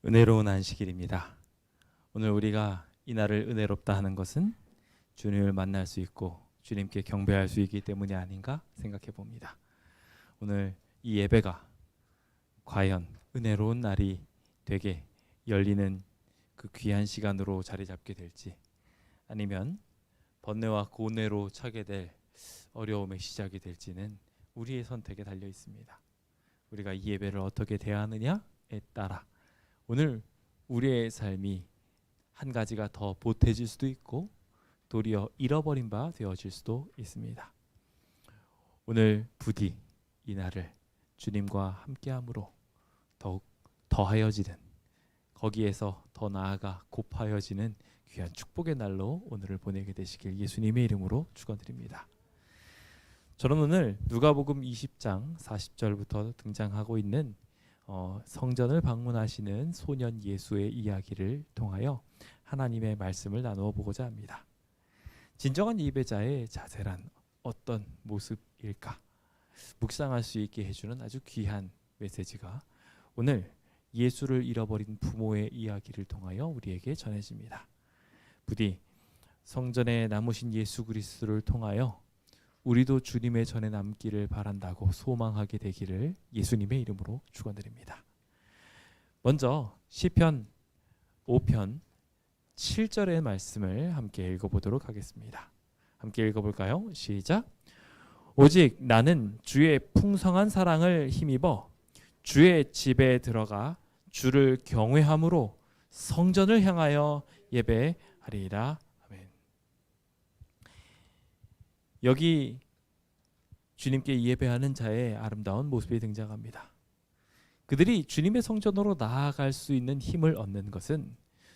은혜로운 안식일입니다. 오늘 우리가 이 날을 은혜롭다 하는 것은 주님을 만날 수 있고 주님께 경배할 수 있기 때문이 아닌가 생각해 봅니다. 오늘 이 예배가 과연 은혜로운 날이 되게 열리는 그 귀한 시간으로 자리 잡게 될지, 아니면 번뇌와 고뇌로 차게 될 어려움의 시작이 될지는 우리의 선택에 달려 있습니다. 우리가 이 예배를 어떻게 대하느냐에 따라 오늘 우리의 삶이 한 가지가 더 보태질 수도 있고 도리어 잃어버린 바 되어질 수도 있습니다. 오늘 부디 이 날을 주님과 함께함으로 더욱 더하여지는, 거기에서 더 나아가 곱하여지는 귀한 축복의 날로 오늘을 보내게 되시길 예수님의 이름으로 축원드립니다. 저는 오늘 누가복음 20장 40절부터 등장하고 있는 성전을 방문하시는 소년 예수의 이야기를 통하여 하나님의 말씀을 나누어 보고자 합니다. 진정한 예배자의 자세란 어떤 모습일까? 묵상할 수 있게 해주는 아주 귀한 메시지가 오늘 예수를 잃어버린 부모의 이야기를 통하여 우리에게 전해집니다. 부디 성전에 남으신 예수 그리스도를 통하여 우리도 주님의 전에 남기를 바란다고 소망하게 되기를 예수님의 이름으로 축원드립니다. 먼저 시편 5편 7절의 말씀을 함께 읽어보도록 하겠습니다. 함께 읽어볼까요? 시작. 오직 나는 주의 풍성한 사랑을 힘입어 주의 집에 들어가 주를 경외함으로 성전을 향하여 예배하리이다. 아멘. 여기 주님께 예배하는 자의 아름다운 모습이 등장합니다. 그들이 주님의 성전으로 나아갈 수 있는 힘을 얻는 것은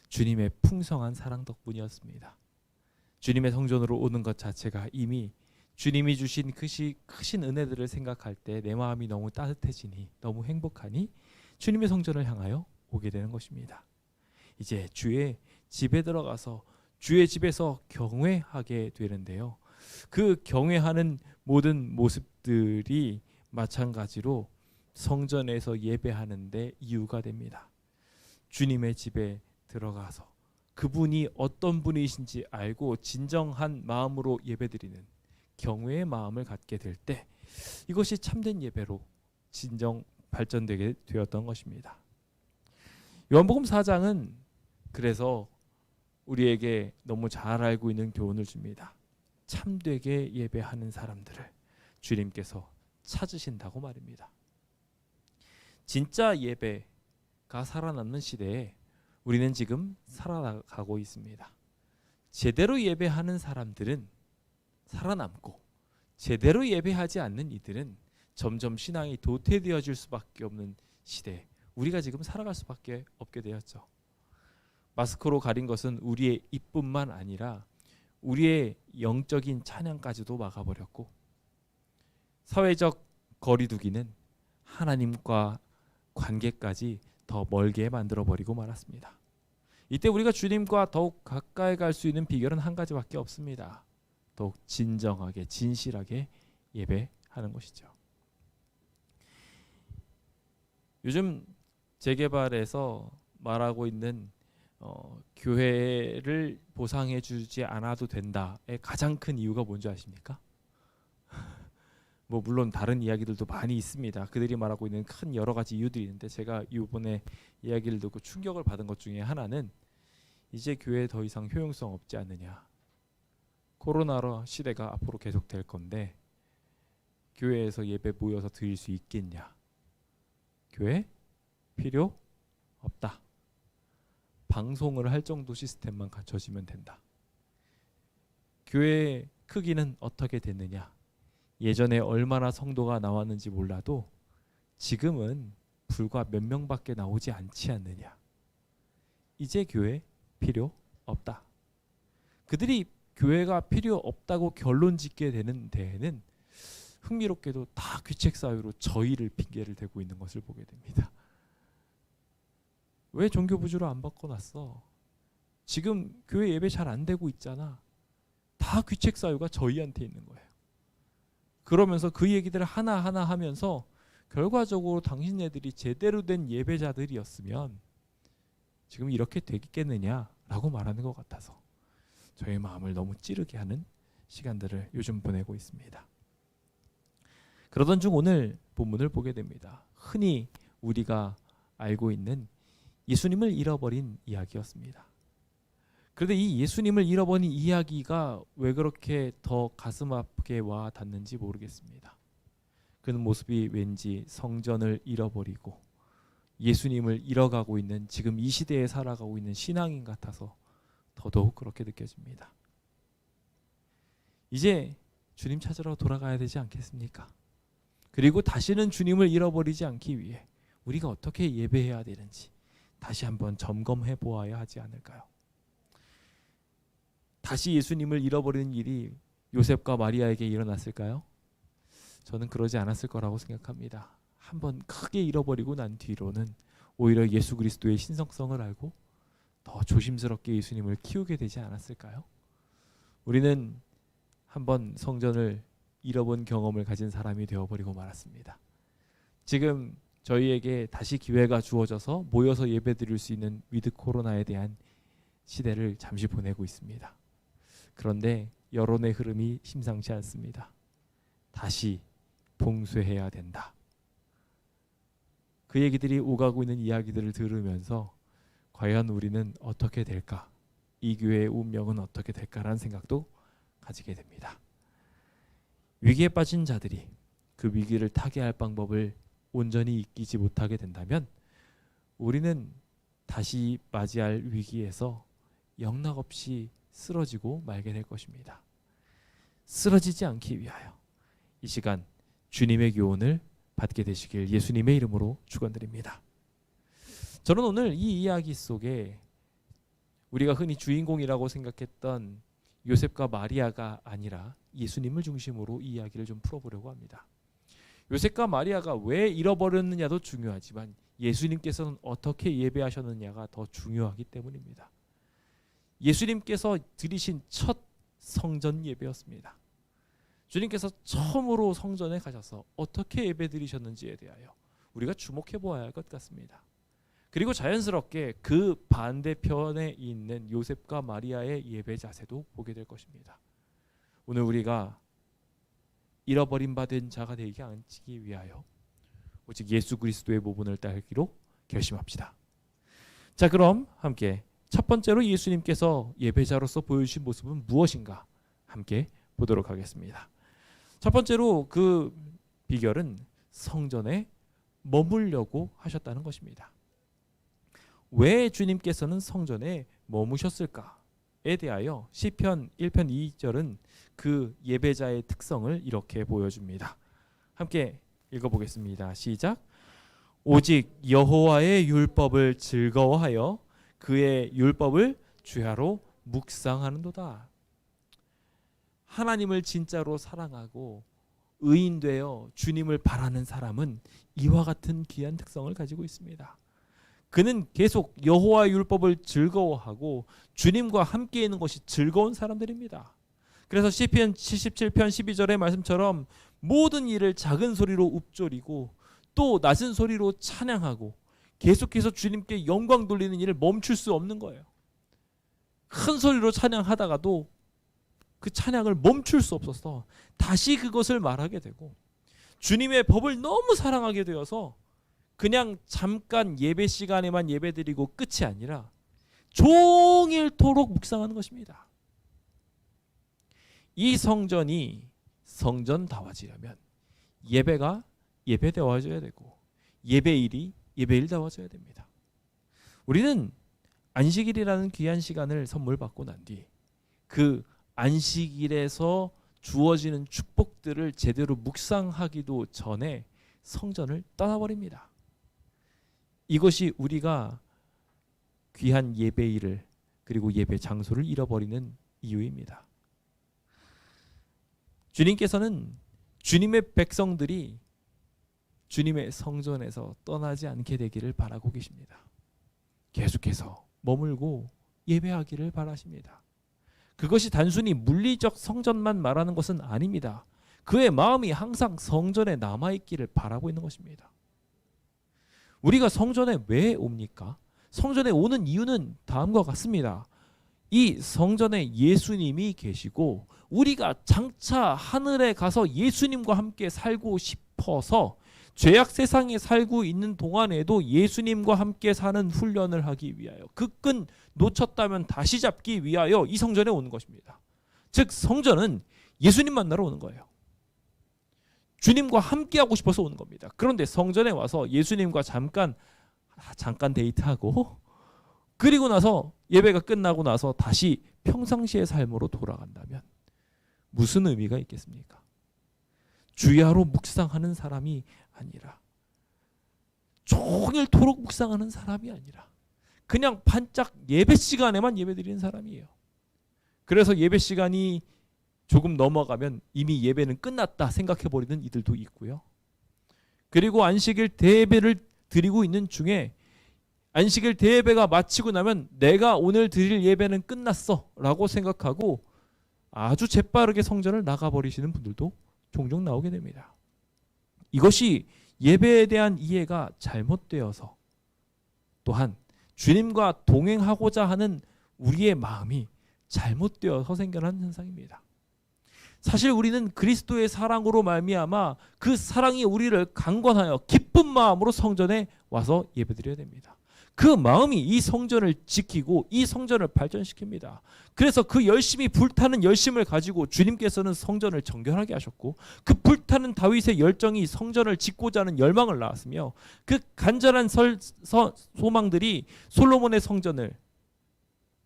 주님의 풍성한 사랑 덕분이었습니다. 주님의 성전으로 오는 것 자체가 이미 주님이 주신 크신 은혜들을 생각할 때 내 마음이 너무 따뜻해지니, 너무 행복하니 주님의 성전을 향하여 오게 되는 것입니다. 이제 주의 집에 들어가서 주의 집에서 경외하게 되는데요. 그 경외하는 모든 모습들이 마찬가지로 성전에서 예배하는데 이유가 됩니다. 주님의 집에 들어가서 그분이 어떤 분이신지 알고 진정한 마음으로 예배드리는 경외의 마음을 갖게 될 때 이것이 참된 예배로 진정 발전되게 되었던 것입니다. 요한복음 4장은 그래서 우리에게 너무 잘 알고 있는 교훈을 줍니다. 참되게 예배하는 사람들을 주님께서 찾으신다고 말입니다. 진짜 예배가 살아남는 시대에 우리는 지금 살아가고 있습니다. 제대로 예배하는 사람들은 살아남고 제대로 예배하지 않는 이들은 점점 신앙이 도태되어질 수밖에 없는 시대에 우리가 지금 살아갈 수밖에 없게 되었죠. 마스크로 가린 것은 우리의 입뿐만 아니라 우리의 영적인 찬양까지도 막아버렸고, 사회적 거리두기는 하나님과 관계까지 더 멀게 만들어버리고 말았습니다. 이때 우리가 주님과 더욱 가까이 갈 수 있는 비결은 한 가지밖에 없습니다. 더욱 진정하게 진실하게 예배하는 것이죠. 요즘 재개발에서 말하고 있는 교회를 보상해 주지 않아도 된다의 가장 큰 이유가 뭔지 아십니까? 뭐 물론 다른 이야기들도 많이 있습니다. 그들이 말하고 있는 큰 여러 가지 이유들이 있는데, 제가 이번에 이야기를 듣고 충격을 받은 것 중에 하나는 이제 교회에 더 이상 효용성 없지 않느냐, 코로나 시대가 앞으로 계속될 건데 교회에서 예배 모여서 드릴 수 있겠냐, 교회 필요 없다, 방송을 할 정도 시스템만 갖춰지면 된다. 교회의 크기는 어떻게 됐느냐, 예전에 얼마나 성도가 나왔는지 몰라도 지금은 불과 몇 명밖에 나오지 않지 않느냐, 이제 교회 필요 없다. 그들이 교회가 필요 없다고 결론 짓게 되는 데에는 흥미롭게도 다 귀책 사유로 저희를 핑계를 대고 있는 것을 보게 됩니다. 왜 종교 부주로 안 바꿔놨어? 지금 교회 예배 잘 안 되고 있잖아. 다 귀책 사유가 저희한테 있는 거예요. 그러면서 그 얘기들을 하나하나 하면서 결과적으로 당신네들이 제대로 된 예배자들이었으면 지금 이렇게 되겠느냐라고 말하는 것 같아서 저의 마음을 너무 찌르게 하는 시간들을 요즘 보내고 있습니다. 그러던 중 오늘 본문을 보게 됩니다. 흔히 우리가 알고 있는 예수님을 잃어버린 이야기였습니다. 그런데 이 예수님을 잃어버린 이야기가 왜 그렇게 더 가슴 아프게 와 닿는지 모르겠습니다. 그는 모습이 왠지 성전을 잃어버리고 예수님을 잃어가고 있는 지금 이 시대에 살아가고 있는 신앙인 같아서 더더욱 그렇게 느껴집니다. 이제 주님 찾으러 돌아가야 되지 않겠습니까? 그리고 다시는 주님을 잃어버리지 않기 위해 우리가 어떻게 예배해야 되는지 다시 한번 점검해 보아야 하지 않을까요? 다시 예수님을 잃어버리는 일이 요셉과 마리아에게 일어났을까요? 저는 그러지 않았을 거라고 생각합니다. 한번 크게 잃어버리고 난 뒤로는 오히려 예수 그리스도의 신성성을 알고 더 조심스럽게 예수님을 키우게 되지 않았을까요? 우리는 한번 성전을 잃어본 경험을 가진 사람이 되어버리고 말았습니다. 지금 저희에게 다시 기회가 주어져서 모여서 예배드릴 수 있는 위드 코로나에 대한 시대를 잠시 보내고 있습니다. 그런데 여론의 흐름이 심상치 않습니다. 다시 봉쇄해야 된다. 그 얘기들이 오가고 있는 이야기들을 들으면서 과연 우리는 어떻게 될까? 이 교회의 운명은 어떻게 될까라는 생각도 가지게 됩니다. 위기에 빠진 자들이 그 위기를 타개할 방법을 온전히 익히지 못하게 된다면 우리는 다시 맞이할 위기에서 영락없이 쓰러지고 말게 될 것입니다. 쓰러지지 않기 위하여 이 시간 주님의 교훈을 받게 되시길 예수님의 이름으로 축원드립니다. 저는 오늘 이 이야기 속에 우리가 흔히 주인공이라고 생각했던 요셉과 마리아가 아니라 예수님을 중심으로 이 이야기를 좀 풀어보려고 합니다. 요셉과 마리아가 왜 잃어버렸느냐도 중요하지만 예수님께서는 어떻게 예배하셨느냐가 더 중요하기 때문입니다. 예수님께서 드리신 첫 성전 예배였습니다. 주님께서 처음으로 성전에 가셔서 어떻게 예배 드리셨는지에 대하여 우리가 주목해 보아야 할 것 같습니다. 그리고 자연스럽게 그 반대편에 있는 요셉과 마리아의 예배 자세도 보게 될 것입니다. 오늘 우리가 잃어버린 바 된 자가 되지 않기 위하여 오직 예수 그리스도의 모분을 따르기로 결심합시다. 자, 그럼 함께 첫 번째로 예수님께서 예배자로서 보여주신 모습은 무엇인가 함께 보도록 하겠습니다. 첫 번째로 그 비결은 성전에 머물려고 하셨다는 것입니다. 왜 주님께서는 성전에 머무셨을까에 대하여 시편 1편 2절은 그 예배자의 특성을 이렇게 보여줍니다. 함께 읽어보겠습니다. 시작. 오직 여호와의 율법을 즐거워하여 그의 율법을 주야로 묵상하는도다. 하나님을 진짜로 사랑하고 의인되어 주님을 바라는 사람은 이와 같은 귀한 특성을 가지고 있습니다. 그는 계속 여호와의 율법을 즐거워하고 주님과 함께 있는 것이 즐거운 사람들입니다. 그래서 시편 77편 12절의 말씀처럼 모든 일을 작은 소리로 읊조리고 또 낮은 소리로 찬양하고 계속해서 주님께 영광 돌리는 일을 멈출 수 없는 거예요. 큰 소리로 찬양하다가도 그 찬양을 멈출 수 없어서 다시 그것을 말하게 되고 주님의 법을 너무 사랑하게 되어서 그냥 잠깐 예배 시간에만 예배드리고 끝이 아니라 종일토록 묵상하는 것입니다. 이 성전이 성전다워지려면 예배가 예배다워져야 되고 예배일이 예배일다워져야 됩니다. 우리는 안식일이라는 귀한 시간을 선물 받고 난 뒤 그 안식일에서 주어지는 축복들을 제대로 묵상하기도 전에 성전을 떠나버립니다. 이것이 우리가 귀한 예배일을 그리고 예배 장소를 잃어버리는 이유입니다. 주님께서는 주님의 백성들이 주님의 성전에서 떠나지 않게 되기를 바라고 계십니다. 계속해서 머물고 예배하기를 바라십니다. 그것이 단순히 물리적 성전만 말하는 것은 아닙니다. 그의 마음이 항상 성전에 남아있기를 바라고 있는 것입니다. 우리가 성전에 왜 옵니까? 성전에 오는 이유는 다음과 같습니다. 이 성전에 예수님이 계시고 우리가 장차 하늘에 가서 예수님과 함께 살고 싶어서 죄악 세상에 살고 있는 동안에도 예수님과 함께 사는 훈련을 하기 위하여, 그 끈 놓쳤다면 다시 잡기 위하여 이 성전에 오는 것입니다. 즉 성전은 예수님 만나러 오는 거예요. 주님과 함께 하고 싶어서 오는 겁니다. 그런데 성전에 와서 예수님과 잠깐 데이트하고 그리고 나서 예배가 끝나고 나서 다시 평상시의 삶으로 돌아간다면 무슨 의미가 있겠습니까? 주야로 묵상하는 사람이 아니라, 종일토록 묵상하는 사람이 아니라 그냥 반짝 예배 시간에만 예배드리는 사람이에요. 그래서 예배 시간이 조금 넘어가면 이미 예배는 끝났다 생각해버리는 이들도 있고요. 그리고 안식일 대예배를 드리고 있는 중에 안식일 대예배가 마치고 나면 내가 오늘 드릴 예배는 끝났어 라고 생각하고 아주 재빠르게 성전을 나가버리시는 분들도 종종 나오게 됩니다. 이것이 예배에 대한 이해가 잘못되어서, 또한 주님과 동행하고자 하는 우리의 마음이 잘못되어서 생겨난 현상입니다. 사실 우리는 그리스도의 사랑으로 말미암아 그 사랑이 우리를 강권하여 기쁜 마음으로 성전에 와서 예배드려야 됩니다. 그 마음이 이 성전을 지키고 이 성전을 발전시킵니다. 그래서 그 열심히 불타는 열심을 가지고 주님께서는 성전을 정결하게 하셨고, 그 불타는 다윗의 열정이 성전을 짓고자 하는 열망을 낳았으며, 그 간절한 소망들이 솔로몬의 성전을,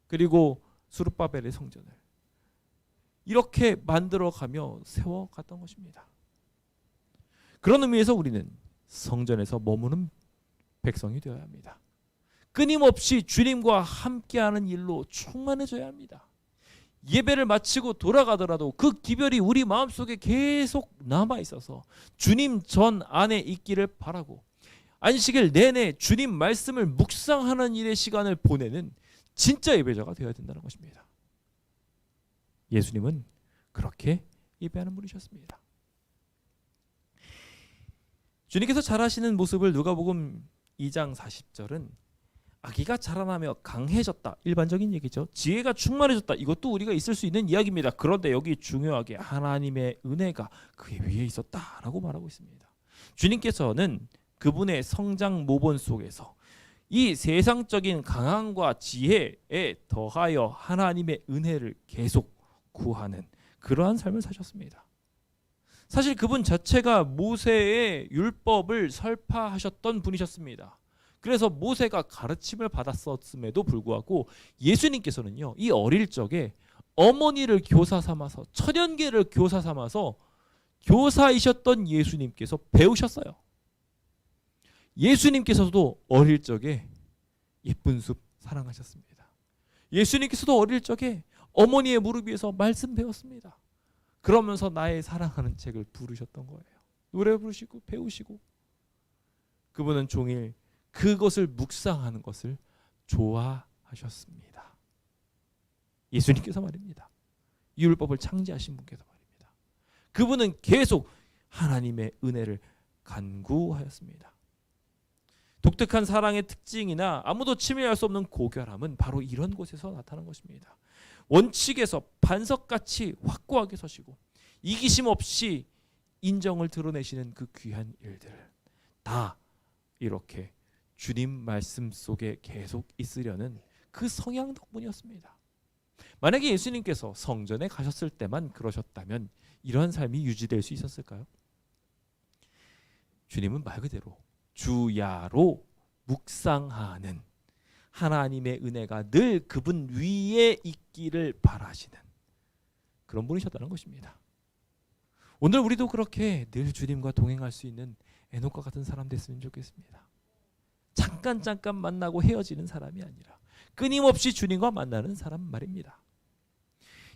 그리고 스룹바벨의 성전을 이렇게 만들어가며 세워갔던 것입니다. 그런 의미에서 우리는 성전에서 머무는 백성이 되어야 합니다. 끊임없이 주님과 함께하는 일로 충만해져야 합니다. 예배를 마치고 돌아가더라도 그 기별이 우리 마음속에 계속 남아있어서 주님 전 안에 있기를 바라고, 안식일 내내 주님 말씀을 묵상하는 일의 시간을 보내는 진짜 예배자가 되어야 된다는 것입니다. 예수님은 그렇게 예배하는 분이셨습니다. 주님께서 잘하시는 모습을 누가복음 2장 40절은 아기가 자라나며 강해졌다, 일반적인 얘기죠. 지혜가 충만해졌다, 이것도 우리가 있을 수 있는 이야기입니다. 그런데 여기 중요하게 하나님의 은혜가 그의 위에 있었다라고 말하고 있습니다. 주님께서는 그분의 성장 모본 속에서 이 세상적인 강함과 지혜에 더하여 하나님의 은혜를 계속 구하는 그러한 삶을 사셨습니다. 사실 그분 자체가 모세의 율법을 설파하셨던 분이셨습니다. 그래서 모세가 가르침을 받았었음에도 불구하고 예수님께서는요, 이 어릴 적에 어머니를 교사 삼아서, 천연계를 교사 삼아서 교사이셨던 예수님께서 배우셨어요. 예수님께서도 어릴 적에 예쁜 숲 사랑하셨습니다. 예수님께서도 어릴 적에 어머니의 무릎 위에서 말씀 배웠습니다. 그러면서 나의 사랑하는 책을 부르셨던 거예요. 노래 부르시고 배우시고, 그분은 종일 그것을 묵상하는 것을 좋아하셨습니다. 예수님께서 말입니다. 율법을 창제하신 분께서 말입니다. 그분은 계속 하나님의 은혜를 간구하였습니다. 독특한 사랑의 특징이나 아무도 침해할 수 없는 고결함은 바로 이런 곳에서 나타난 것입니다. 원칙에서 반석같이 확고하게 서시고 이기심 없이 인정을 드러내시는 그 귀한 일들을 다 이렇게 주님 말씀 속에 계속 있으려는 그 성향 덕분이었습니다. 만약에 예수님께서 성전에 가셨을 때만 그러셨다면 이러한 삶이 유지될 수 있었을까요? 주님은 말 그대로 주야로 묵상하는, 하나님의 은혜가 늘 그분 위에 있기를 바라시는 그런 분이셨다는 것입니다. 오늘 우리도 그렇게 늘 주님과 동행할 수 있는 에녹과 같은 사람 됐으면 좋겠습니다. 잠깐 만나고 헤어지는 사람이 아니라 끊임없이 주님과 만나는 사람 말입니다.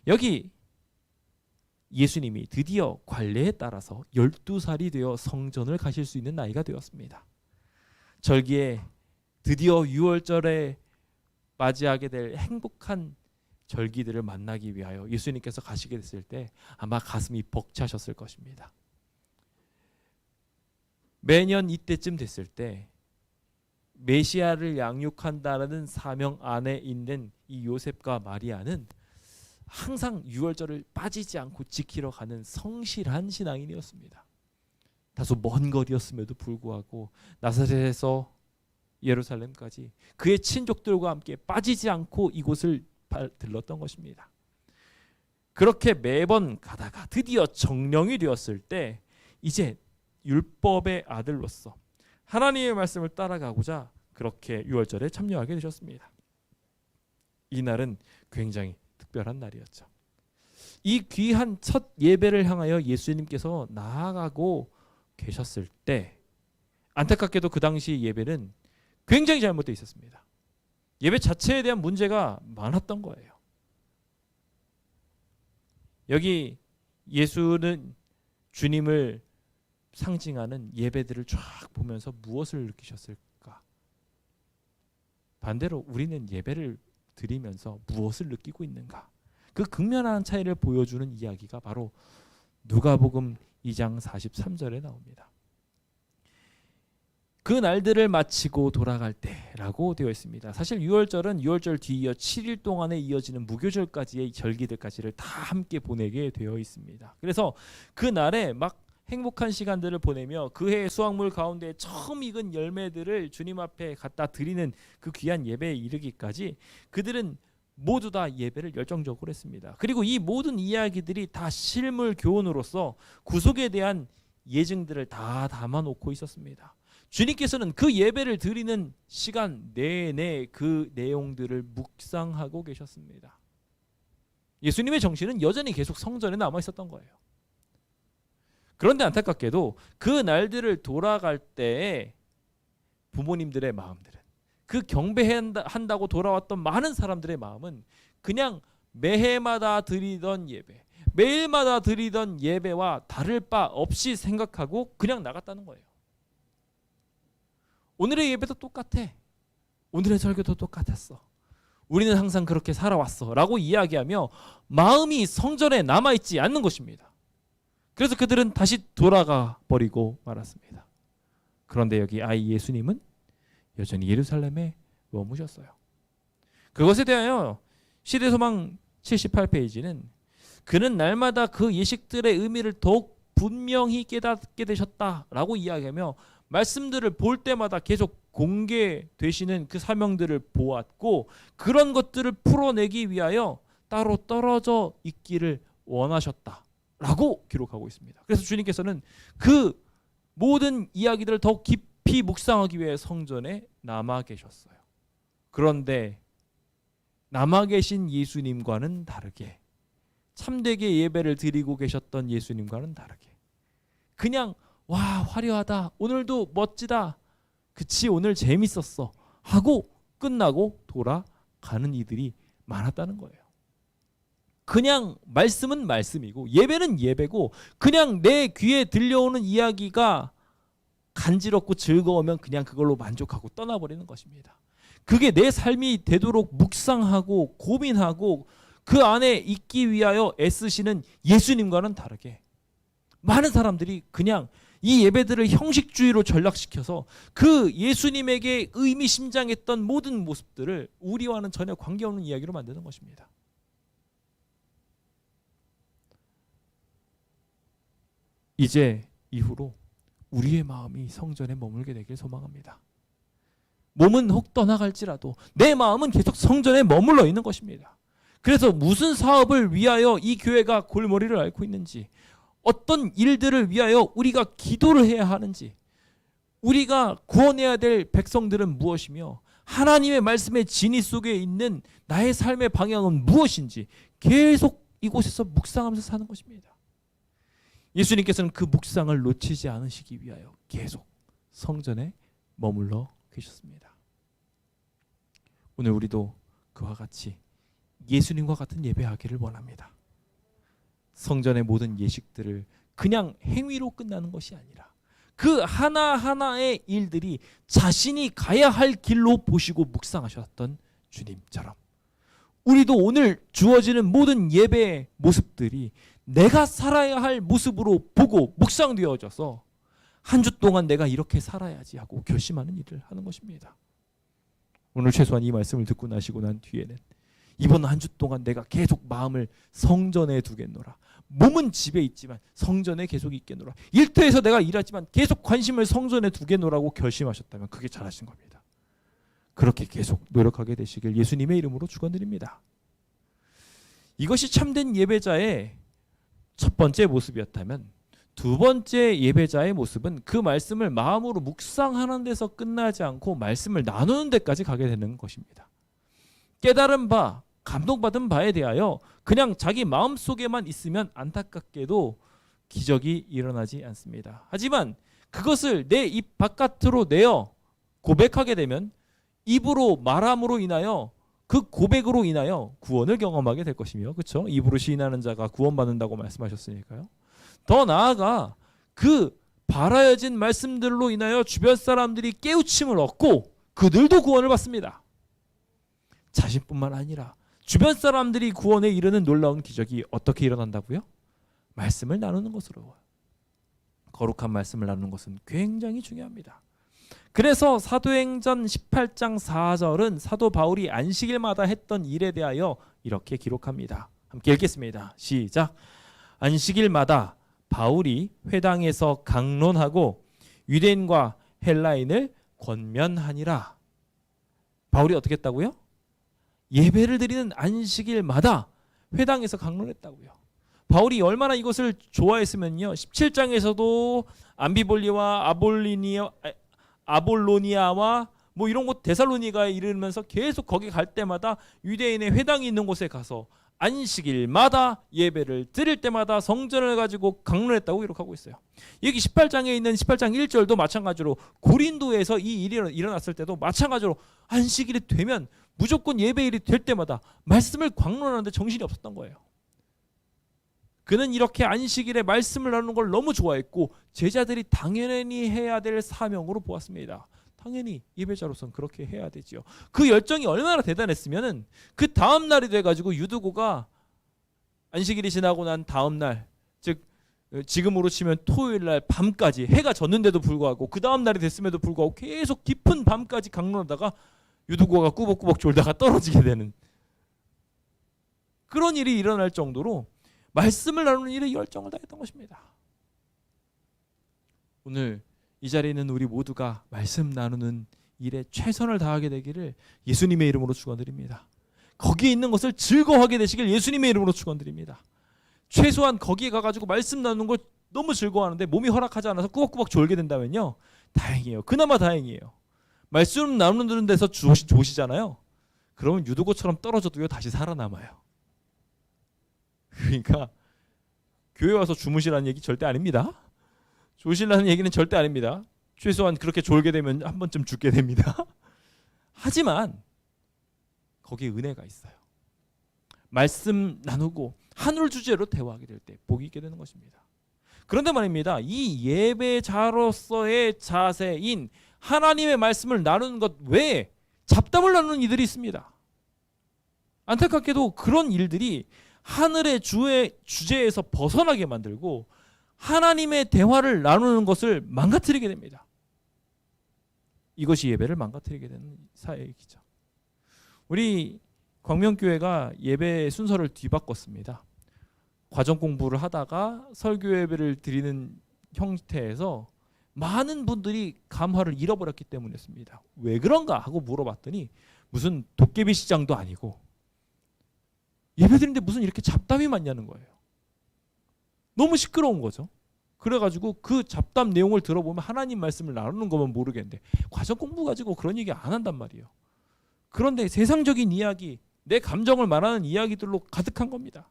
여기 예수님이 드디어 관례에 따라서 12살이 되어 성전을 가실 수 있는 나이가 되었습니다. 절기에 드디어 6월절에 맞이하게 될 행복한 절기들을 만나기 위하여 예수님께서 가시게 됐을 때 아마 가슴이 벅차셨을 것입니다. 매년 이때쯤 됐을 때 메시아를 양육한다는 사명 안에 있는 이 요셉과 마리아는 항상 유월절을 빠지지 않고 지키러 가는 성실한 신앙인이었습니다. 다소 먼 거리였음에도 불구하고 나사렛에서 예루살렘까지 그의 친족들과 함께 빠지지 않고 이곳을 들렀던 것입니다. 그렇게 매번 가다가 드디어 정령이 되었을 때 이제 율법의 아들로서 하나님의 말씀을 따라가고자 그렇게 유월절에 참여하게 되셨습니다. 이 날은 굉장히 특별한 날이었죠. 이 귀한 첫 예배를 향하여 예수님께서 나아가고 계셨을 때 안타깝게도 그 당시 예배는 굉장히 잘못되어 있었습니다. 예배 자체에 대한 문제가 많았던 거예요. 여기 예수는 주님을 상징하는 예배들을 쫙 보면서 무엇을 느끼셨을까? 반대로 우리는 예배를 드리면서 무엇을 느끼고 있는가? 그 극명한 차이를 보여주는 이야기가 바로 누가복음 2장 43절에 나옵니다. 그 날들을 마치고 돌아갈 때라고 되어 있습니다. 사실 유월절은 유월절 뒤이어 7일 동안에 이어지는 무교절까지의 절기들까지를 다 함께 보내게 되어 있습니다. 그래서 그 날에 막 행복한 시간들을 보내며 그 해의 수확물 가운데 처음 익은 열매들을 주님 앞에 갖다 드리는 그 귀한 예배에 이르기까지 그들은 모두 다 예배를 열정적으로 했습니다. 그리고 이 모든 이야기들이 다 실물 교훈으로서 구속에 대한 예증들을 다 담아놓고 있었습니다. 주님께서는 그 예배를 드리는 시간 내내 그 내용들을 묵상하고 계셨습니다. 예수님의 정신은 여전히 계속 성전에 남아 있었던 거예요. 그런데 안타깝게도 그 날들을 돌아갈 때에 부모님들의 마음들은 그 경배한다고 돌아왔던 많은 사람들의 마음은 그냥 매해마다 드리던 예배, 매일마다 드리던 예배와 다를 바 없이 생각하고 그냥 나갔다는 거예요. 오늘의 예배도 똑같아. 오늘의 설교도 똑같았어. 우리는 항상 그렇게 살아왔어 라고 이야기하며 마음이 성전에 남아있지 않는 것입니다. 그래서 그들은 다시 돌아가 버리고 말았습니다. 그런데 여기 아이 예수님은 여전히 예루살렘에 머무셨어요. 그것에 대하여 시대소망 78페이지는 그는 날마다 그 예식들의 의미를 더욱 분명히 깨닫게 되셨다라고 이야기하며 말씀들을 볼 때마다 계속 공개되시는 그 사명들을 보았고 그런 것들을 풀어내기 위하여 따로 떨어져 있기를 원하셨다라고 기록하고 있습니다. 그래서 주님께서는 그 모든 이야기들을 더 깊이 묵상하기 위해 성전에 남아 계셨어요. 그런데 남아 계신 예수님과는 다르게 참되게 예배를 드리고 계셨던 예수님과는 다르게 그냥 와 화려하다 오늘도 멋지다 그치 오늘 재밌었어 하고 끝나고 돌아가는 이들이 많았다는 거예요. 그냥 말씀은 말씀이고 예배는 예배고 그냥 내 귀에 들려오는 이야기가 간지럽고 즐거우면 그냥 그걸로 만족하고 떠나버리는 것입니다. 그게 내 삶이 되도록 묵상하고 고민하고 그 안에 있기 위하여 애쓰시는 예수님과는 다르게 많은 사람들이 그냥 이 예배들을 형식주의로 전락시켜서 그 예수님에게 의미심장했던 모든 모습들을 우리와는 전혀 관계없는 이야기로 만드는 것입니다. 이제 이후로 우리의 마음이 성전에 머물게 되길 소망합니다. 몸은 혹 떠나갈지라도 내 마음은 계속 성전에 머물러 있는 것입니다. 그래서 무슨 사업을 위하여 이 교회가 골머리를 앓고 있는지 어떤 일들을 위하여 우리가 기도를 해야 하는지 우리가 구원해야 될 백성들은 무엇이며 하나님의 말씀의 진리 속에 있는 나의 삶의 방향은 무엇인지 계속 이곳에서 묵상하면서 사는 것입니다. 예수님께서는 그 묵상을 놓치지 않으시기 위하여 계속 성전에 머물러 계셨습니다. 오늘 우리도 그와 같이 예수님과 같은 예배하기를 원합니다. 성전의 모든 예식들을 그냥 행위로 끝나는 것이 아니라 그 하나하나의 일들이 자신이 가야 할 길로 보시고 묵상하셨던 주님처럼 우리도 오늘 주어지는 모든 예배의 모습들이 내가 살아야 할 모습으로 보고 묵상되어져서 한 주 동안 내가 이렇게 살아야지 하고 결심하는 일을 하는 것입니다. 오늘 최소한 이 말씀을 듣고 나시고 난 뒤에는 이번 한 주 동안 내가 계속 마음을 성전에 두겠노라. 몸은 집에 있지만 성전에 계속 있겠노라. 일터에서 내가 일하지만 계속 관심을 성전에 두겠노라고 결심하셨다면 그게 잘하신 겁니다. 그렇게 계속 노력하게 되시길 예수님의 이름으로 축원드립니다. 이것이 참된 예배자의 첫 번째 모습이었다면 두 번째 예배자의 모습은 그 말씀을 마음으로 묵상하는 데서 끝나지 않고 말씀을 나누는 데까지 가게 되는 것입니다. 깨달은 바, 감동받은 바에 대하여 그냥 자기 마음속에만 있으면 안타깝게도 기적이 일어나지 않습니다. 하지만 그것을 내 입 바깥으로 내어 고백하게 되면 입으로 말함으로 인하여 그 고백으로 인하여 구원을 경험하게 될 것이며, 그렇죠? 입으로 시인하는 자가 구원받는다고 말씀하셨으니까요. 더 나아가 그 바라여진 말씀들로 인하여 주변 사람들이 깨우침을 얻고 그들도 구원을 받습니다. 자신뿐만 아니라 주변 사람들이 구원에 이르는 놀라운 기적이 어떻게 일어난다고요? 말씀을 나누는 것으로. 거룩한 말씀을 나누는 것은 굉장히 중요합니다. 그래서 사도행전 18장 4절은 사도 바울이 안식일마다 했던 일에 대하여 이렇게 기록합니다. 함께 읽겠습니다. 시작. 안식일마다 바울이 회당에서 강론하고 유대인과 헬라인을 권면하니라. 바울이 어떻게 했다고요? 예배를 드리는 안식일마다 회당에서 강론했다고요. 바울이 얼마나 이것을 좋아했으면요, 17장에서도 암비볼리와 아볼로니아와 뭐 이런 곳 데살로니가에 이르면서 계속 거기 갈 때마다 유대인의 회당이 있는 곳에 가서 안식일마다 예배를 드릴 때마다 성전을 가지고 강론했다고 기록하고 있어요. 여기 18장에 있는 18장 1절도 마찬가지로 고린도에서 이 일이 일어났을 때도 마찬가지로 안식일이 되면 무조건 예배일이 될 때마다 말씀을 강론하는데 정신이 없었던 거예요. 그는 이렇게 안식일에 말씀을 나누는 걸 너무 좋아했고 제자들이 당연히 해야 될 사명으로 보았습니다. 당연히 예배자로서는 그렇게 해야 되지요. 그 열정이 얼마나 대단했으면은 그 다음 날이 돼가지고 유두고가 안식일이 지나고 난 다음 날, 즉 지금으로 치면 토요일 날 밤까지 해가 졌는데도 불구하고 그 다음 날이 됐음에도 불구하고 계속 깊은 밤까지 강론하다가 유두고가 꾸벅꾸벅 졸다가 떨어지게 되는 그런 일이 일어날 정도로 말씀을 나누는 일에 열정을 다했던 것입니다. 오늘 이 자리에 있는 우리 모두가 말씀 나누는 일에 최선을 다하게 되기를 예수님의 이름으로 축원드립니다. 거기에 있는 것을 즐거워하게 되시길 예수님의 이름으로 축원드립니다. 최소한 거기에 가가지고 말씀 나누는 걸 너무 즐거워하는데 몸이 허락하지 않아서 꾸벅꾸벅 졸게 된다면요, 다행이에요. 그나마 다행이에요. 말씀 나누는 데서 조시잖아요. 그러면 유두고처럼 떨어져도요 다시 살아남아요. 그러니까 교회 와서 주무시라는 얘기 절대 아닙니다. 조시라는 얘기는 절대 아닙니다. 최소한 그렇게 졸게 되면 한 번쯤 죽게 됩니다. 하지만 거기에 은혜가 있어요. 말씀 나누고 하늘 주제로 대화하게 될 때 복이 있게 되는 것입니다. 그런데 말입니다, 이 예배자로서의 자세인 하나님의 말씀을 나누는 것 외에 잡담을 나누는 이들이 있습니다. 안타깝게도 그런 일들이 하늘의 주제에서 벗어나게 만들고 하나님의 대화를 나누는 것을 망가뜨리게 됩니다. 이것이 예배를 망가뜨리게 되는 사역이죠. 우리 광명교회가 예배 순서를 뒤바꿨습니다. 과정 공부를 하다가 설교 예배를 드리는 형태에서 많은 분들이 감화를 잃어버렸기 때문이었습니다. 왜 그런가 하고 물어봤더니 무슨 도깨비 시장도 아니고 예배 드리는데 무슨 이렇게 잡담이 많냐는 거예요. 너무 시끄러운 거죠. 그래가지고 그 잡담 내용을 들어보면 하나님 말씀을 나누는 거면 모르겠는데 과정 공부 가지고 그런 얘기 안 한단 말이에요. 그런데 세상적인 이야기, 내 감정을 말하는 이야기들로 가득한 겁니다.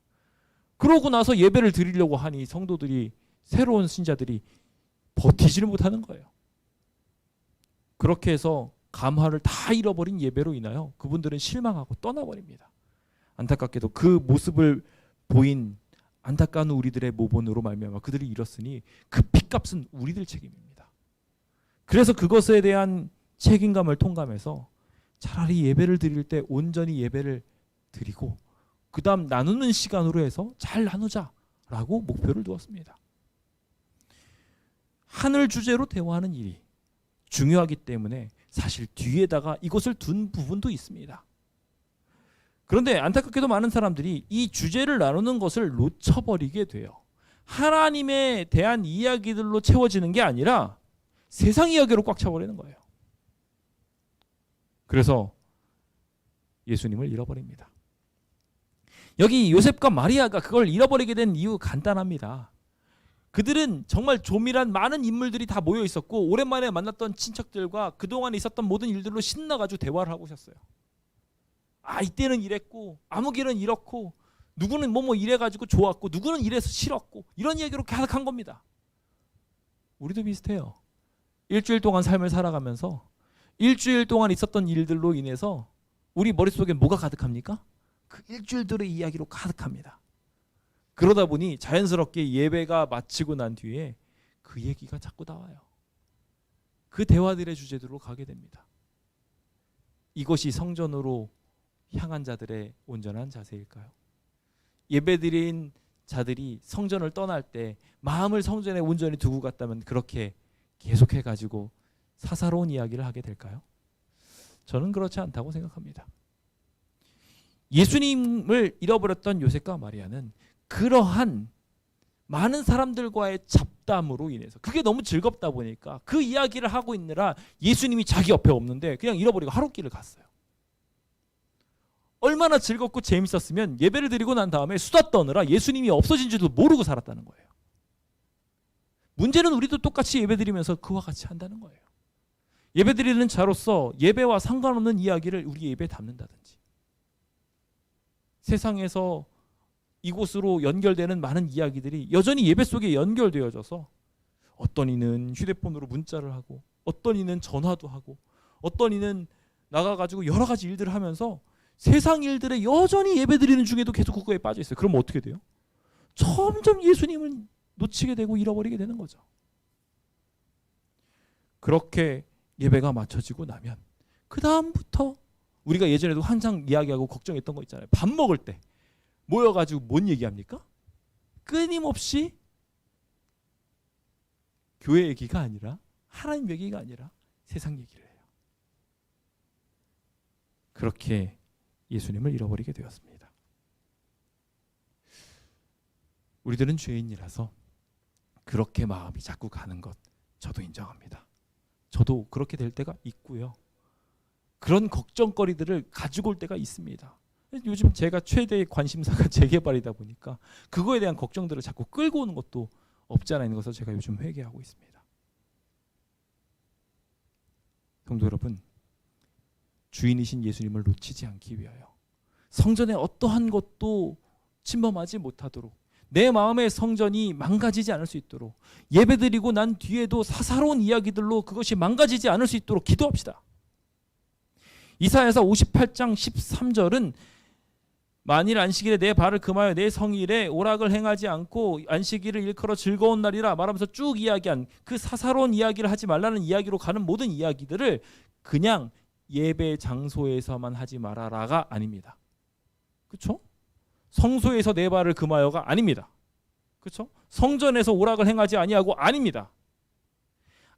그러고 나서 예배를 드리려고 하니 성도들이, 새로운 신자들이 버티지를 못하는 거예요. 그렇게 해서 감화를 다 잃어버린 예배로 인하여 그분들은 실망하고 떠나버립니다. 안타깝게도 그 모습을 보인 안타까운 우리들의 모본으로 말미암아 그들이 잃었으니 그 핏값은 우리들 책임입니다. 그래서 그것에 대한 책임감을 통감해서 차라리 예배를 드릴 때 온전히 예배를 드리고 그 다음 나누는 시간으로 해서 잘 나누자라고 목표를 두었습니다. 하늘 주제로 대화하는 일이 중요하기 때문에 사실 뒤에다가 이것을 둔 부분도 있습니다. 그런데 안타깝게도 많은 사람들이 이 주제를 나누는 것을 놓쳐버리게 돼요. 하나님에 대한 이야기들로 채워지는 게 아니라 세상 이야기로 꽉 차버리는 거예요. 그래서 예수님을 잃어버립니다. 여기 요셉과 마리아가 그걸 잃어버리게 된 이유 간단합니다. 그들은 정말 조밀한 많은 인물들이 다 모여 있었고 오랜만에 만났던 친척들과 그동안 있었던 모든 일들로 신나가지고 대화를 하고 있었어요. 아, 이때는 이랬고 아무개는 이렇고 누구는 뭐 이래가지고 좋았고 누구는 이래서 싫었고 이런 얘기로 가득한 겁니다. 우리도 비슷해요. 일주일 동안 삶을 살아가면서 일주일 동안 있었던 일들로 인해서 우리 머릿속에 뭐가 가득합니까? 그 일주일들의 이야기로 가득합니다. 그러다 보니 자연스럽게 예배가 마치고 난 뒤에 그 얘기가 자꾸 나와요. 그 대화들의 주제들로 가게 됩니다. 이것이 성전으로 향한 자들의 온전한 자세일까요? 예배드린 자들이 성전을 떠날 때 마음을 성전에 온전히 두고 갔다면 그렇게 계속해가지고 사사로운 이야기를 하게 될까요? 저는 그렇지 않다고 생각합니다. 예수님을 잃어버렸던 요셉과 마리아는 그러한 많은 사람들과의 잡담으로 인해서 그게 너무 즐겁다 보니까 그 이야기를 하고 있느라 예수님이 자기 옆에 없는데 그냥 잃어버리고 하룻길을 갔어요. 얼마나 즐겁고 재밌었으면 예배를 드리고 난 다음에 수다 떠느라 예수님이 없어진 줄도 모르고 살았다는 거예요. 문제는 우리도 똑같이 예배 드리면서 그와 같이 한다는 거예요. 예배 드리는 자로서 예배와 상관없는 이야기를 우리 예배에 담는다든지 세상에서 이곳으로 연결되는 많은 이야기들이 여전히 예배 속에 연결되어져서 어떤 이는 휴대폰으로 문자를 하고 어떤 이는 전화도 하고 어떤 이는 나가가지고 여러 가지 일들을 하면서 세상 일들에 여전히 예배드리는 중에도 계속 그거에 빠져 있어요. 그러면 어떻게 돼요? 점점 예수님을 놓치게 되고 잃어버리게 되는 거죠. 그렇게 예배가 마쳐지고 나면 그 다음부터 우리가 예전에도 항상 이야기하고 걱정했던 거 있잖아요. 밥 먹을 때 모여가지고 뭔 얘기합니까? 끊임없이 교회 얘기가 아니라 하나님 얘기가 아니라 세상 얘기를 해요. 그렇게 예수님을 잃어버리게 되었습니다. 우리들은 죄인이라서 그렇게 마음이 자꾸 가는 것 저도 인정합니다. 저도 그렇게 될 때가 있고요. 그런 걱정거리들을 가지고 올 때가 있습니다. 요즘 제가 최대의 관심사가 재개발이다 보니까 그거에 대한 걱정들을 자꾸 끌고 오는 것도 없지 않아 있는 것을 제가 요즘 회개하고 있습니다. 성도 여러분, 주인이신 예수님을 놓치지 않기 위하여 성전의 어떠한 것도 침범하지 못하도록 내 마음의 성전이 망가지지 않을 수 있도록 예배드리고 난 뒤에도 사사로운 이야기들로 그것이 망가지지 않을 수 있도록 기도합시다. 이사야서 58장 13절은 만일 안식일에 내 발을 금하여 내 성일에 오락을 행하지 않고 안식일을 일컬어 즐거운 날이라 말하면서 쭉 이야기한 그 사사로운 이야기를 하지 말라는 이야기로 가는 모든 이야기들을 그냥 예배 장소에서만 하지 말아라가 아닙니다. 그렇죠? 성소에서 내 발을 금하여가 아닙니다. 그렇죠? 성전에서 오락을 행하지 아니하고 아닙니다.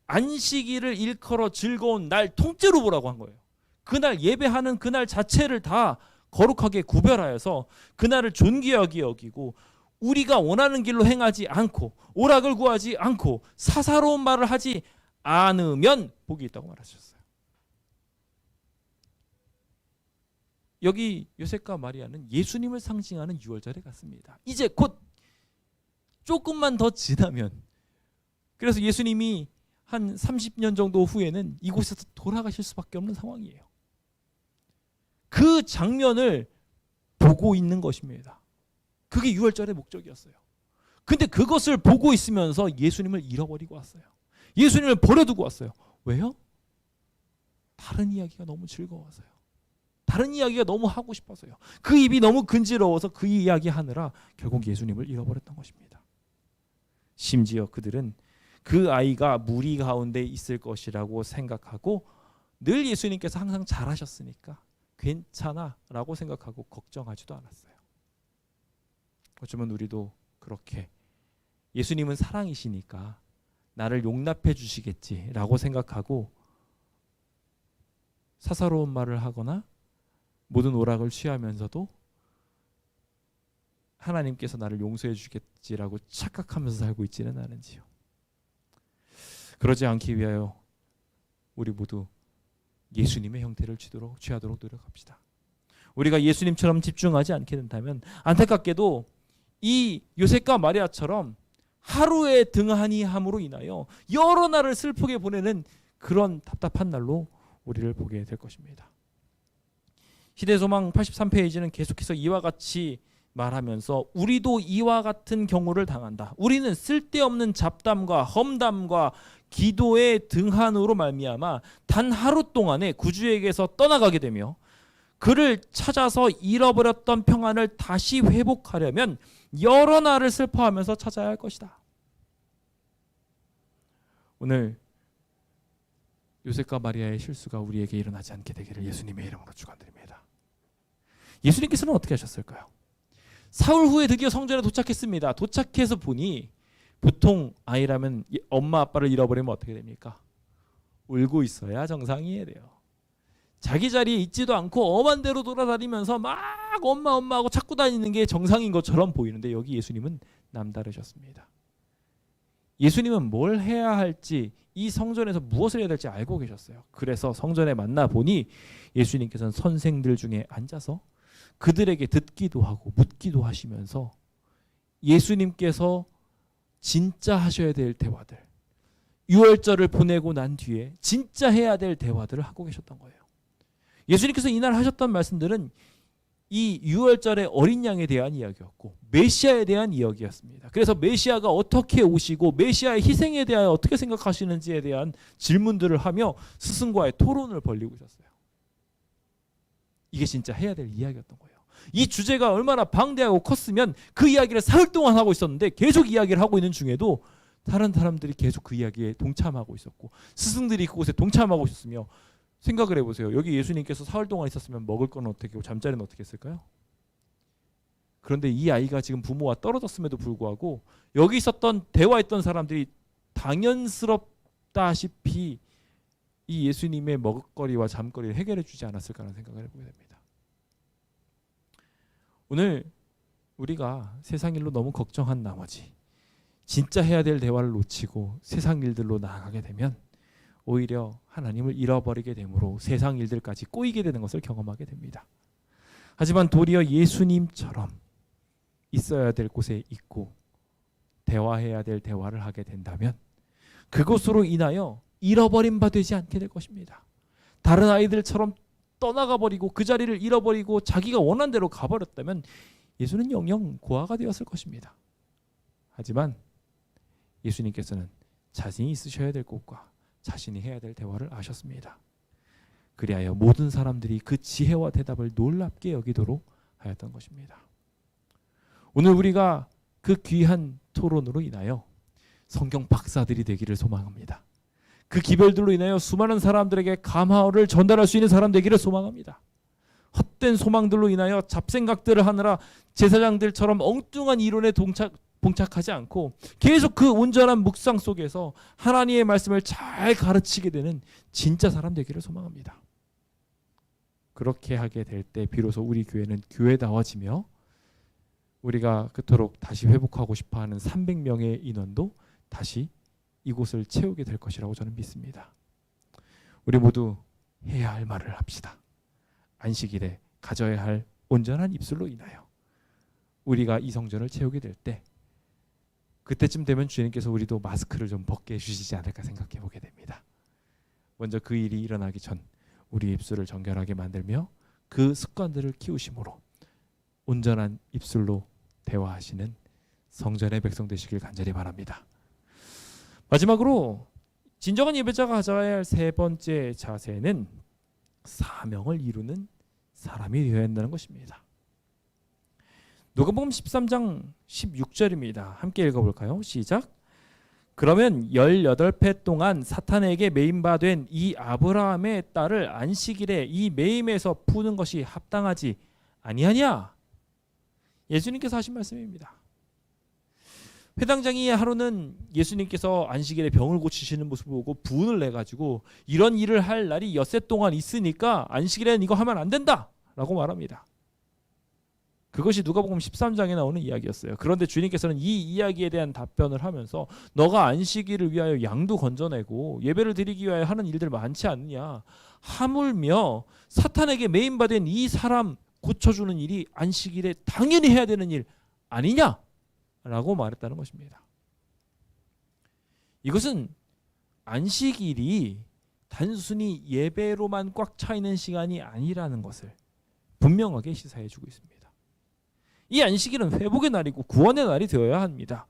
안식일을 일컬어 즐거운 날 통째로 보라고 한 거예요. 그날 예배하는 그날 자체를 다 거룩하게 구별하여서 그날을 존귀하게 여기고 우리가 원하는 길로 행하지 않고 오락을 구하지 않고 사사로운 말을 하지 않으면 복이 있다고 말하셨어요. 여기 요셉과 마리아는 예수님을 상징하는 유월절에 갔습니다. 이제 곧 조금만 더 지나면 그래서 예수님이 한 30년 정도 후에는 이곳에서 돌아가실 수밖에 없는 상황이에요. 그 장면을 보고 있는 것입니다. 그게 유월절의 목적이었어요. 근데 그것을 보고 있으면서 예수님을 잃어버리고 왔어요. 예수님을 버려두고 왔어요. 왜요? 다른 이야기가 너무 즐거워서요. 다른 이야기가 너무 하고 싶어서요. 그 입이 너무 근지러워서 그 이야기 하느라 결국 예수님을 잃어버렸던 것입니다. 심지어 그들은 그 아이가 무리 가운데 있을 것이라고 생각하고 늘 예수님께서 항상 잘하셨으니까 괜찮아 라고 생각하고 걱정하지도 않았어요. 어쩌면 우리도 그렇게 예수님은 사랑이시니까 나를 용납해 주시겠지라고 생각하고 사사로운 말을 하거나 모든 오락을 취하면서도 하나님께서 나를 용서해 주겠지라고 착각하면서 살고 있지는 않은지요. 그러지 않기 위하여 우리 모두 예수님의 형태를 취하도록 노력합시다. 우리가 예수님처럼 집중하지 않게 된다면 안타깝게도 이 요셉과 마리아처럼 하루의 등한히 함으로 인하여 여러 날을 슬프게 보내는 그런 답답한 날로 우리를 보게 될 것입니다. 시대소망 83페이지는 계속해서 이와 같이 말하면서 우리도 이와 같은 경우를 당한다. 우리는 쓸데없는 잡담과 험담과 기도의 등한으로 말미암아 단 하루 동안에 구주에게서 떠나가게 되며 그를 찾아서 잃어버렸던 평안을 다시 회복하려면 여러 날을 슬퍼하면서 찾아야 할 것이다. 오늘 요셉과 마리아의 실수가 우리에게 일어나지 않게 되기를 예수님의 이름으로 축원드립니다. 예수님께서는 어떻게 하셨을까요? 사흘 후에 드디어 성전에 도착했습니다. 도착해서 보니 보통 아이라면 엄마 아빠를 잃어버리면 어떻게 됩니까? 울고 있어야 정상이에요. 자기 자리에 있지도 않고 엄한 대로 돌아다니면서 막 엄마하고 찾고 다니는 게 정상인 것처럼 보이는데 여기 예수님은 남다르셨습니다. 예수님은 뭘 해야 할지 이 성전에서 무엇을 해야 될지 알고 계셨어요. 그래서 성전에 만나보니 예수님께서는 선생들 중에 앉아서 그들에게 듣기도 하고 묻기도 하시면서 예수님께서 진짜 하셔야 될 대화들, 유월절을 보내고 난 뒤에 진짜 해야 될 대화들을 하고 계셨던 거예요. 예수님께서 이날 하셨던 말씀들은 이 유월절의 어린 양에 대한 이야기였고 메시아에 대한 이야기였습니다. 그래서 메시아가 어떻게 오시고 메시아의 희생에 대하여 어떻게 생각하시는지에 대한 질문들을 하며 스승과의 토론을 벌이고 있었어요. 이게 진짜 해야 될 이야기였던 거예요. 이 주제가 얼마나 방대하고 컸으면 그 이야기를 사흘 동안 하고 있었는데 계속 이야기를 하고 있는 중에도 다른 사람들이 계속 그 이야기에 동참하고 있었고 스승들이 그곳에 동참하고 있었으며 생각을 해보세요. 여기 예수님께서 사흘 동안 있었으면 먹을 건 어떻게 하고 잠자리는 어떻게 했을까요? 그런데 이 아이가 지금 부모와 떨어졌음에도 불구하고 여기 있었던 대화했던 사람들이 당연스럽다시피 이 예수님의 먹을거리와 잠거리를 해결해 주지 않았을까라는 생각을 해보게 됩니다. 오늘 우리가 세상 일로 너무 걱정한 나머지 진짜 해야 될 대화를 놓치고 세상 일들로 나아가게 되면 오히려 하나님을 잃어버리게 되므로 세상 일들까지 꼬이게 되는 것을 경험하게 됩니다. 하지만 도리어 예수님처럼 있어야 될 곳에 있고 대화해야 될 대화를 하게 된다면 그것으로 인하여 잃어버림 바 되지 않게 될 것입니다. 다른 아이들처럼 떠나가 버리고 그 자리를 잃어버리고 자기가 원한 대로 가버렸다면 예수는 영영 고아가 되었을 것입니다. 하지만 예수님께서는 자신이 있으셔야 될 곳과 자신이 해야 될 대화를 아셨습니다. 그리하여 모든 사람들이 그 지혜와 대답을 놀랍게 여기도록 하였던 것입니다. 오늘 우리가 그 귀한 토론으로 인하여 성경 박사들이 되기를 소망합니다. 그 기별들로 인하여 수많은 사람들에게 감화를 전달할 수 있는 사람 되기를 소망합니다. 헛된 소망들로 인하여 잡생각들을 하느라 제사장들처럼 엉뚱한 이론에 봉착하지 않고 계속 그 온전한 묵상 속에서 하나님의 말씀을 잘 가르치게 되는 진짜 사람 되기를 소망합니다. 그렇게 하게 될 때 비로소 우리 교회는 교회다워지며 우리가 그토록 다시 회복하고 싶어하는 300명의 인원도 다시 이곳을 채우게 될 것이라고 저는 믿습니다. 우리 모두 해야 할 말을 합시다. 안식일에 가져야 할 온전한 입술로 인하여 우리가 이 성전을 채우게 될 때 그때쯤 되면 주님께서 우리도 마스크를 좀 벗게 해주시지 않을까 생각해 보게 됩니다. 먼저 그 일이 일어나기 전 우리 입술을 정결하게 만들며 그 습관들을 키우심으로 온전한 입술로 대화하시는 성전의 백성 되시길 간절히 바랍니다. 마지막으로 진정한 예배자가 가져야 할 세 번째 자세는 사명을 이루는 사람이 되어야 한다는 것입니다. 누가복음 13장 16절입니다. 함께 읽어볼까요? 시작. 그러면 18회 동안 사탄에게 매임받은 이 아브라함의 딸을 안식일에 이 매임에서 푸는 것이 합당하지 아니하냐? 예수님께서 하신 말씀입니다. 회당장이 하루는 예수님께서 안식일에 병을 고치시는 모습을 보고 분을 내가지고 이런 일을 할 날이 엿새 동안 있으니까 안식일에는 이거 하면 안 된다 라고 말합니다. 그것이 누가복음 13장에 나오는 이야기였어요. 그런데 주님께서는 이 이야기에 대한 답변을 하면서 너가 안식일을 위하여 양도 건져내고 예배를 드리기 위하여 하는 일들 많지 않느냐, 하물며 사탄에게 매인받은 이 사람 고쳐주는 일이 안식일에 당연히 해야 되는 일 아니냐 라고 말했다는 것입니다. 이것은 안식일이 단순히 예배로만 꽉 차 있는 시간이 아니라는 것을 분명하게 시사해 주고 있습니다. 이 안식일은 회복의 날이고 구원의 날이 되어야 합니다.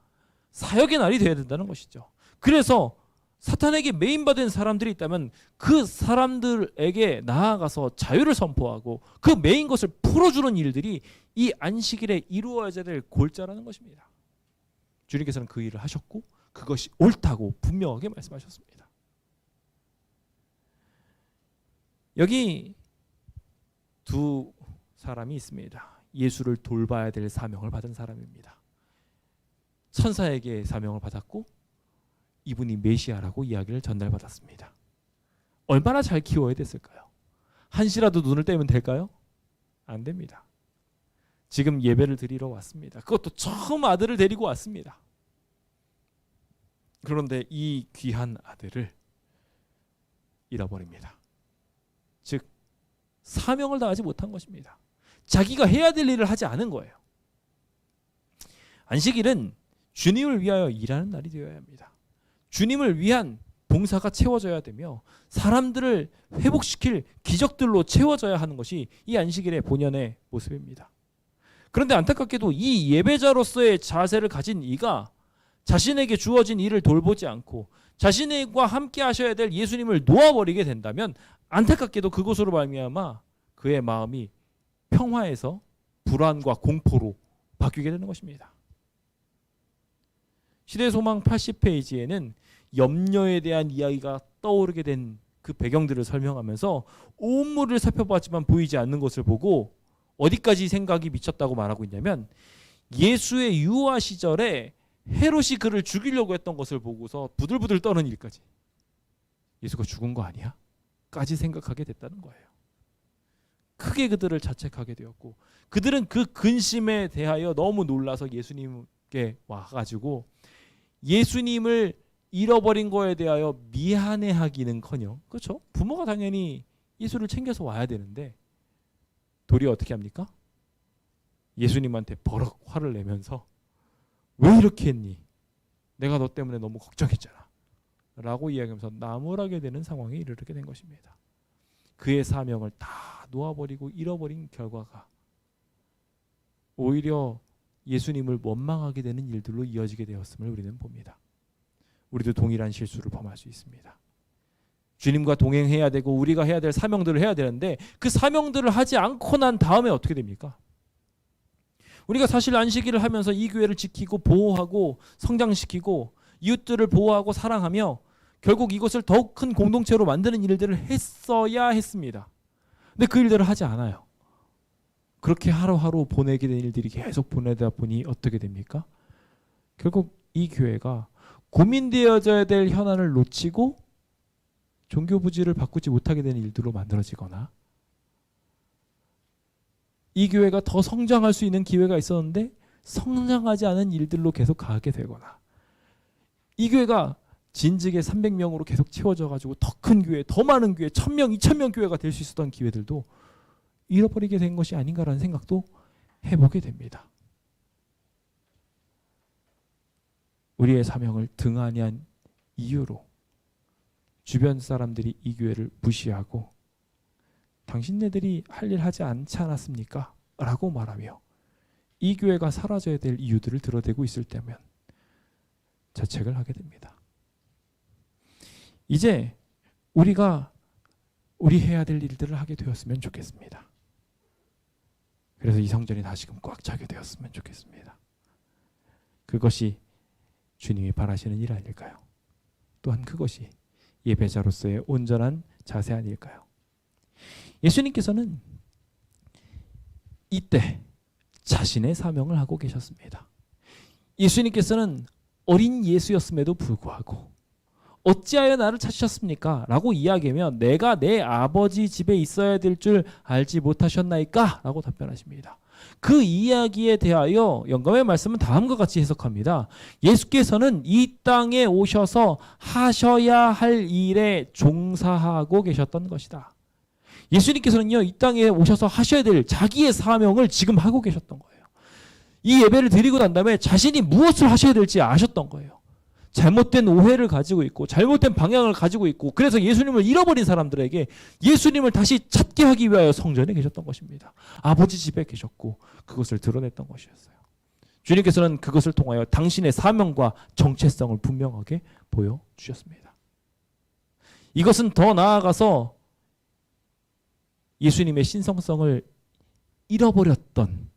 사역의 날이 되어야 된다는 것이죠. 그래서 사탄에게 매인받은 사람들이 있다면 그 사람들에게 나아가서 자유를 선포하고 그 매인 것을 풀어주는 일들이 이 안식일에 이루어져야 될 골자라는 것입니다. 주님께서는 그 일을 하셨고 그것이 옳다고 분명하게 말씀하셨습니다. 여기 두 사람이 있습니다. 예수를 돌봐야 될 사명을 받은 사람입니다. 천사에게 사명을 받았고 이분이 메시아라고 이야기를 전달받았습니다. 얼마나 잘 키워야 됐을까요? 한시라도 눈을 떼면 될까요? 안 됩니다. 지금 예배를 드리러 왔습니다. 그것도 처음 아들을 데리고 왔습니다. 그런데 이 귀한 아들을 잃어버립니다. 즉 사명을 다하지 못한 것입니다. 자기가 해야 될 일을 하지 않은 거예요. 안식일은 주님을 위하여 일하는 날이 되어야 합니다. 주님을 위한 봉사가 채워져야 되며 사람들을 회복시킬 기적들로 채워져야 하는 것이 이 안식일의 본연의 모습입니다. 그런데 안타깝게도 이 예배자로서의 자세를 가진 이가 자신에게 주어진 일을 돌보지 않고 자신과 함께 하셔야 될 예수님을 놓아버리게 된다면 안타깝게도 그것으로 말미암아 그의 마음이 평화에서 불안과 공포로 바뀌게 되는 것입니다. 시대소망 80페이지에는 염려에 대한 이야기가 떠오르게 된 그 배경들을 설명하면서 온물을 살펴봤지만 보이지 않는 것을 보고 어디까지 생각이 미쳤다고 말하고 있냐면 예수의 유아 시절에 헤롯이 그를 죽이려고 했던 것을 보고서 부들부들 떠는 일까지 예수가 죽은 거 아니야? 까지 생각하게 됐다는 거예요. 크게 그들을 자책하게 되었고 그들은 그 근심에 대하여 너무 놀라서 예수님께 와가지고 예수님을 잃어버린 거에 대하여 미안해하기는커녕, 그렇죠? 부모가 당연히 예수를 챙겨서 와야 되는데 도리어 어떻게 합니까? 예수님한테 버럭 화를 내면서 왜 이렇게 했니? 내가 너 때문에 너무 걱정했잖아 라고 이야기하면서 나무라게 되는 상황에 이르게 된 것입니다. 그의 사명을 다 놓아버리고 잃어버린 결과가 오히려 예수님을 원망하게 되는 일들로 이어지게 되었음을 우리는 봅니다. 우리도 동일한 실수를 범할 수 있습니다. 주님과 동행해야 되고 우리가 해야 될 사명들을 해야 되는데 그 사명들을 하지 않고 난 다음에 어떻게 됩니까? 우리가 사실 안식일을 하면서 이 교회를 지키고 보호하고 성장시키고 이웃들을 보호하고 사랑하며 결국 이것을 더욱 큰 공동체로 만드는 일들을 했어야 했습니다. 근데 그 일들을 하지 않아요. 그렇게 하루하루 보내게 된 일들이 계속 보내다 보니 어떻게 됩니까? 결국 이 교회가 고민되어져야 될 현안을 놓치고 종교 부지를 바꾸지 못하게 되는 일들로 만들어지거나 이 교회가 더 성장할 수 있는 기회가 있었는데 성장하지 않은 일들로 계속 가게 되거나 이 교회가 진즉에 300명으로 계속 채워져 가지고 더 큰 교회, 더 많은 교회, 1000명, 2000명 교회가 될 수 있었던 기회들도 잃어버리게 된 것이 아닌가라는 생각도 해보게 됩니다. 우리의 사명을 등한히한 이유로 주변 사람들이 이 교회를 무시하고 당신네들이 할 일 하지 않지 않았습니까? 라고 말하며 이 교회가 사라져야 될 이유들을 드러대고 있을 때면 자책을 하게 됩니다. 이제 우리가 우리 해야 될 일들을 하게 되었으면 좋겠습니다. 그래서 이 성전이 다시금 꽉 차게 되었으면 좋겠습니다. 그것이 주님이 바라시는 일 아닐까요? 또한 그것이 예배자로서의 온전한 자세 아닐까요? 예수님께서는 이때 자신의 사명을 하고 계셨습니다. 예수님께서는 어린 예수였음에도 불구하고 어찌하여 나를 찾으셨습니까? 라고 이야기하면 내가 내 아버지 집에 있어야 될 줄 알지 못하셨나이까? 라고 답변하십니다. 그 이야기에 대하여 영감의 말씀은 다음과 같이 해석합니다. 예수께서는 이 땅에 오셔서 하셔야 할 일에 종사하고 계셨던 것이다. 예수님께서는요, 이 땅에 오셔서 하셔야 될 자기의 사명을 지금 하고 계셨던 거예요. 이 예배를 드리고 난 다음에 자신이 무엇을 하셔야 될지 아셨던 거예요. 잘못된 오해를 가지고 있고 잘못된 방향을 가지고 있고 그래서 예수님을 잃어버린 사람들에게 예수님을 다시 찾게 하기 위하여 성전에 계셨던 것입니다. 아버지 집에 계셨고 그것을 드러냈던 것이었어요. 주님께서는 그것을 통하여 당신의 사명과 정체성을 분명하게 보여주셨습니다. 이것은 더 나아가서 예수님의 신성성을 잃어버렸던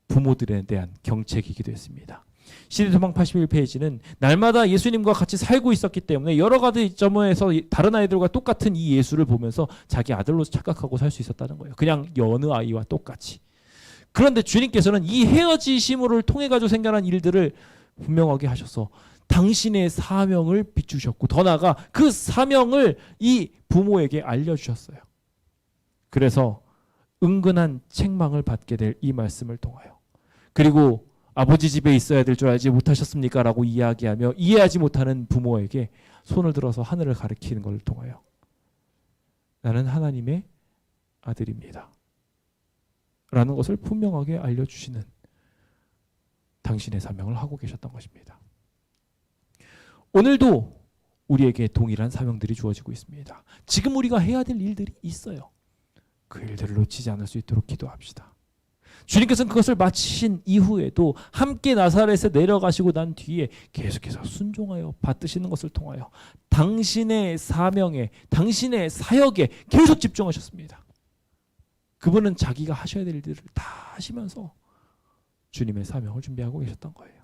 부모들에 대한 경책이기도 했습니다. 시대소망 81페이지는 날마다 예수님과 같이 살고 있었기 때문에 여러 가지 점에서 다른 아이들과 똑같은 이 예수를 보면서 자기 아들로 착각하고 살 수 있었다는 거예요. 그냥 여느 아이와 똑같이. 그런데 주님께서는 이 헤어지심을 통해 가지고 생겨난 일들을 분명하게 하셔서 당신의 사명을 비추셨고 더 나아가 그 사명을 이 부모에게 알려주셨어요. 그래서 은근한 책망을 받게 될 이 말씀을 통하여 그리고 아버지 집에 있어야 될 줄 알지 못하셨습니까? 라고 이야기하며 이해하지 못하는 부모에게 손을 들어서 하늘을 가리키는 것을 통하여 나는 하나님의 아들입니다. 라는 것을 분명하게 알려주시는 당신의 사명을 하고 계셨던 것입니다. 오늘도 우리에게 동일한 사명들이 주어지고 있습니다. 지금 우리가 해야 될 일들이 있어요. 그 일들을 놓치지 않을 수 있도록 기도합시다. 주님께서는 그것을 마치신 이후에도 함께 나사렛에 내려가시고 난 뒤에 계속해서 순종하여 받드시는 것을 통하여 당신의 사명에 당신의 사역에 계속 집중하셨습니다. 그분은 자기가 하셔야 될 일들을 다 하시면서 주님의 사명을 준비하고 계셨던 거예요.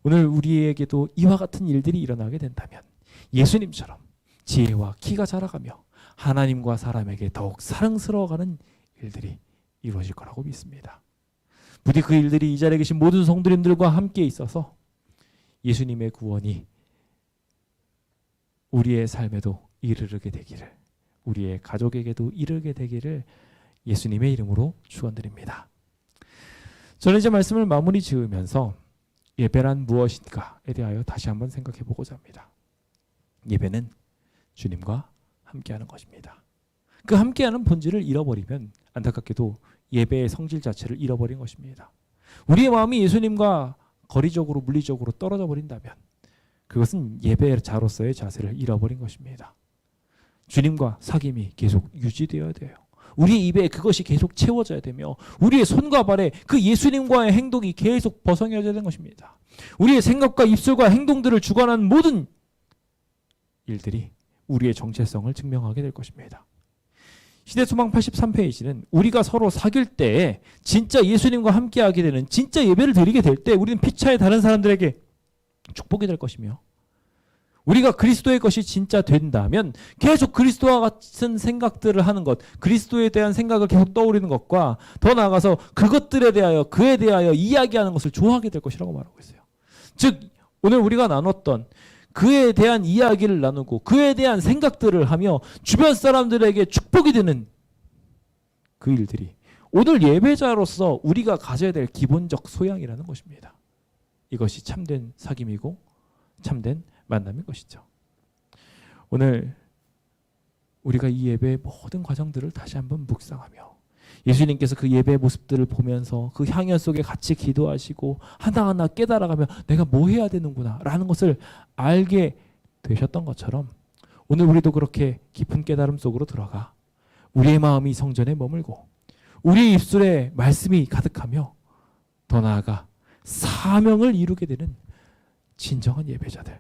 오늘 우리에게도 이와 같은 일들이 일어나게 된다면 예수님처럼 지혜와 키가 자라가며 하나님과 사람에게 더욱 사랑스러워가는 일들이 이루어질 거라고 믿습니다. 부디 그 일들이 이 자리에 계신 모든 성도님들과 함께 있어서 예수님의 구원이 우리의 삶에도 이르게 되기를, 우리의 가족에게도 이르게 되기를 예수님의 이름으로 축원드립니다. 저는 이제 말씀을 마무리 지으면서 예배란 무엇인가에 대하여 다시 한번 생각해 보고자 합니다. 예배는 주님과 함께하는 것입니다. 그 함께하는 본질을 잃어버리면 안타깝게도 예배의 성질 자체를 잃어버린 것입니다. 우리의 마음이 예수님과 거리적으로 물리적으로 떨어져 버린다면 그것은 예배자로서의 자세를 잃어버린 것입니다. 주님과 사귐이 계속 유지되어야 돼요. 우리의 입에 그것이 계속 채워져야 되며 우리의 손과 발에 그 예수님과의 행동이 계속 벗어나야 되는 것입니다. 우리의 생각과 입술과 행동들을 주관하는 모든 일들이 우리의 정체성을 증명하게 될 것입니다. 시대소망 83페이지는 우리가 서로 사귈 때 진짜 예수님과 함께하게 되는 진짜 예배를 드리게 될 때 우리는 피차에 다른 사람들에게 축복이 될 것이며 우리가 그리스도의 것이 진짜 된다면 계속 그리스도와 같은 생각들을 하는 것, 그리스도에 대한 생각을 계속 떠올리는 것과 더 나아가서 그것들에 대하여 그에 대하여 이야기하는 것을 좋아하게 될 것이라고 말하고 있어요. 즉 오늘 우리가 나눴던 그에 대한 이야기를 나누고 그에 대한 생각들을 하며 주변 사람들에게 축복이 되는 그 일들이 오늘 예배자로서 우리가 가져야 될 기본적 소양이라는 것입니다. 이것이 참된 사귐이고 참된 만남인 것이죠. 오늘 우리가 이 예배의 모든 과정들을 다시 한번 묵상하며 예수님께서 그 예배의 모습들을 보면서 그 향연 속에 같이 기도하시고 하나하나 깨달아가며 내가 뭐 해야 되는구나 라는 것을 알게 되셨던 것처럼 오늘 우리도 그렇게 깊은 깨달음 속으로 들어가 우리의 마음이 성전에 머물고 우리의 입술에 말씀이 가득하며 더 나아가 사명을 이루게 되는 진정한 예배자들,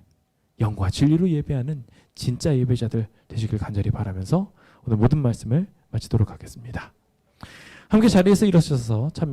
영과 진리로 예배하는 진짜 예배자들 되시길 간절히 바라면서 오늘 모든 말씀을 마치도록 하겠습니다. 함께 자리에서 일어서셔서 참